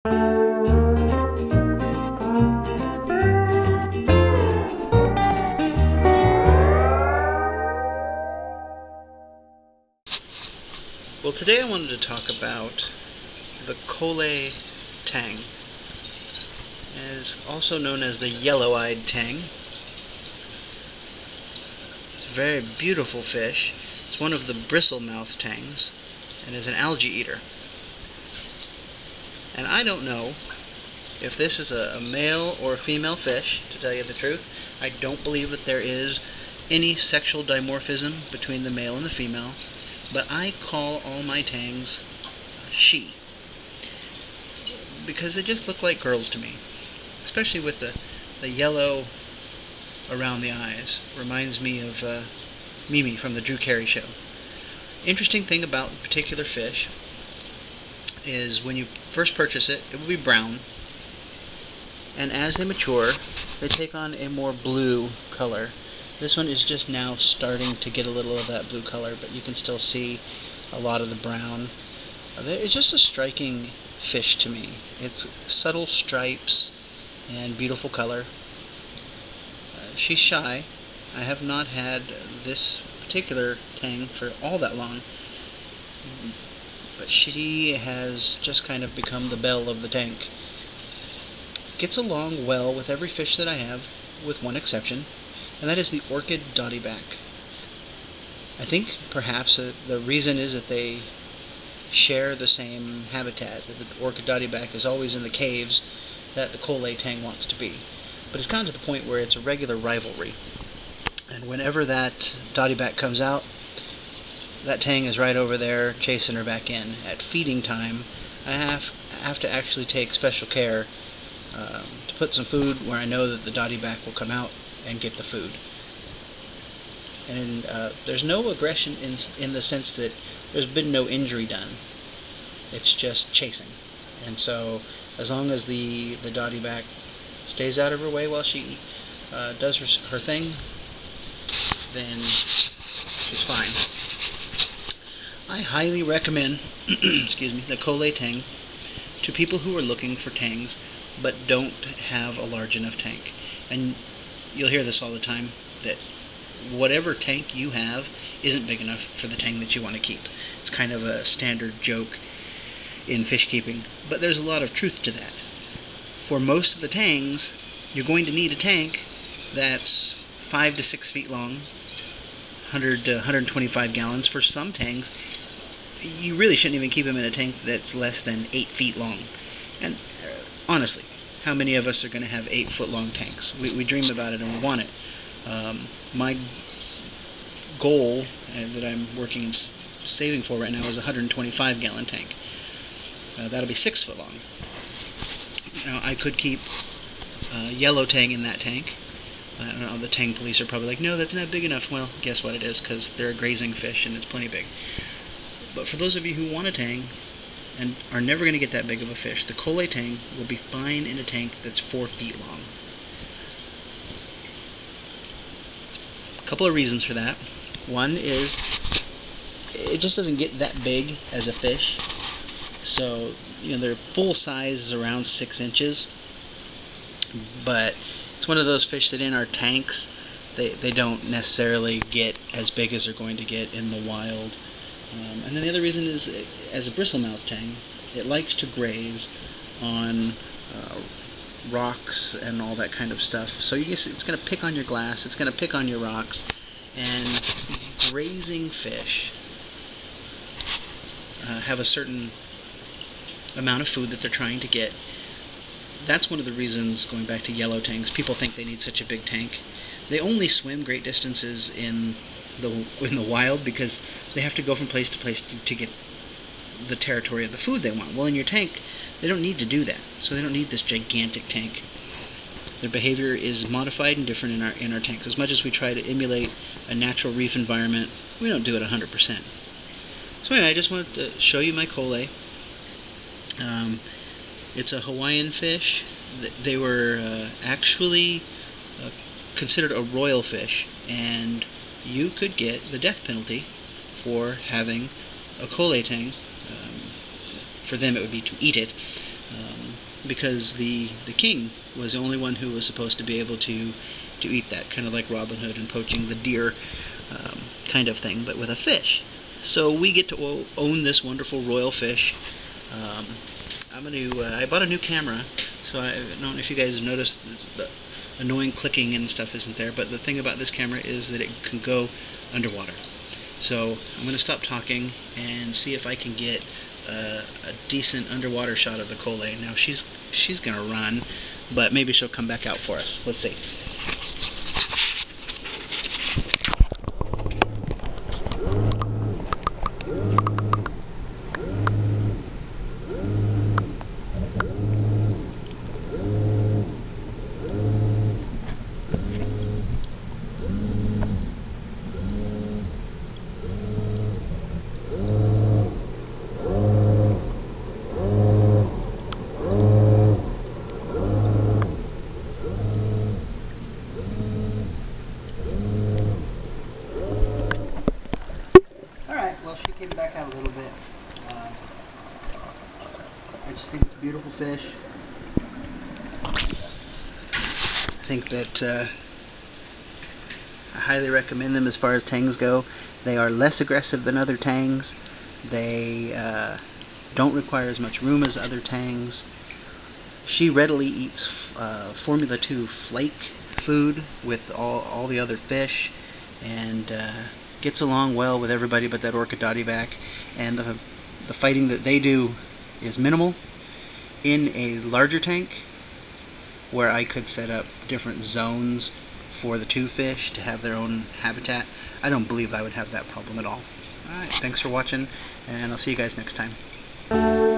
Well, today I wanted to talk about the Kole Tang. It is also known as the yellow-eyed tang. It's a very beautiful fish. It's one of the bristle-mouthed tangs and is an algae eater. And I don't know if this is a male or a female fish, to tell you the truth. I don't believe that there is any sexual dimorphism between the male and the female. But I call all my tangs she, because they just look like girls to me, especially with the yellow around the eyes. Reminds me of Mimi from the Drew Carey Show. Interesting thing about a particular fish is when you first purchase it, it will be brown, and as they mature, they take on a more blue color. This one is just now starting to get a little of that blue color, but you can still see a lot of the brown. It's just a striking fish to me. It's subtle stripes and beautiful color. She's shy. I have not had this particular tang for all that long, but she has just kind of become the belle of the tank. Gets along well with every fish that I have, with one exception, and that is the orchid dottyback. I think perhaps the reason is that they share the same habitat. That the orchid dottyback is always in the caves that the Kole Tang wants to be. But it's gotten to the point where it's a regular rivalry. And whenever that dottyback comes out, that tang is right over there chasing her back in. At feeding time, I have to actually take special care to put some food where I know that the dottyback will come out and get the food. And there's no aggression in the sense that there's been no injury done. It's just chasing. And so as long as the dottyback stays out of her way while she does her thing, then she's fine. I highly recommend excuse me, the Kole Tang to people who are looking for tangs but don't have a large enough tank. And you'll hear this all the time, that whatever tank you have isn't big enough for the tang that you want to keep. It's kind of a standard joke in fish keeping, but there's a lot of truth to that. For most of the tangs, you're going to need a tank that's 5 to 6 feet long, 100 to 125 gallons. For some tangs, you really shouldn't even keep them in a tank that's less than 8 feet long. And honestly, how many of us are going to have 8-foot-long tanks? We dream about it and we want it. My goal that I'm working and saving for right now is a 125-gallon tank. That'll be 6 foot long. Now, I could keep yellow tang in that tank. I don't know, the tang police are probably like, no, that's not big enough. Well, guess what it is, because they're a grazing fish and it's plenty big. But for those of you who want a tang and are never going to get that big of a fish, the Kole Tang will be fine in a tank that's 4 feet long. A couple of reasons for that. One is it just doesn't get that big as a fish. So, their full size is around 6 inches. But it's one of those fish that in our tanks, they don't necessarily get as big as they're going to get in the wild. And then the other reason is, as a bristle-mouthed tang, it likes to graze on rocks and all that kind of stuff. So you guess it's going to pick on your glass, it's going to pick on your rocks, and grazing fish have a certain amount of food that they're trying to get. That's one of the reasons, going back to yellow tangs, people think they need such a big tank. They only swim great distances in the wild because they have to go from place to place to get the territory of the food they want. Well, in your tank, they don't need to do that, so they don't need this gigantic tank. Their behavior is modified and different in our tanks. As much as we try to emulate a natural reef environment, we don't do it 100%. So anyway, I just wanted to show you my Kole. It's a Hawaiian fish. They were actually considered a royal fish, and you could get the death penalty for having a Kole Tang. For them, it would be to eat it. because the king was the only one who was supposed to be able to eat that, kind of like Robin Hood and poaching the deer kind of thing, but with a fish. So we get to own this wonderful royal fish. I bought a new camera, so I don't know if you guys have noticed the annoying clicking and stuff isn't there, but the thing about this camera is that it can go underwater. So I'm going to stop talking and see if I can get a decent underwater shot of the Kole. Now she's going to run, but maybe she'll come back out for us. Let's see. Well, she came back out a little bit. I just think it's a beautiful fish. I think that I highly recommend them as far as tangs go. They are less aggressive than other tangs. They don't require as much room as other tangs. She readily eats Formula 2 flake food with all the other fish, and gets along well with everybody but that orca dottyback. And the fighting that they do is minimal. In a larger tank, where I could set up different zones for the two fish to have their own habitat, I don't believe I would have that problem at all. Alright, thanks for watching, and I'll see you guys next time.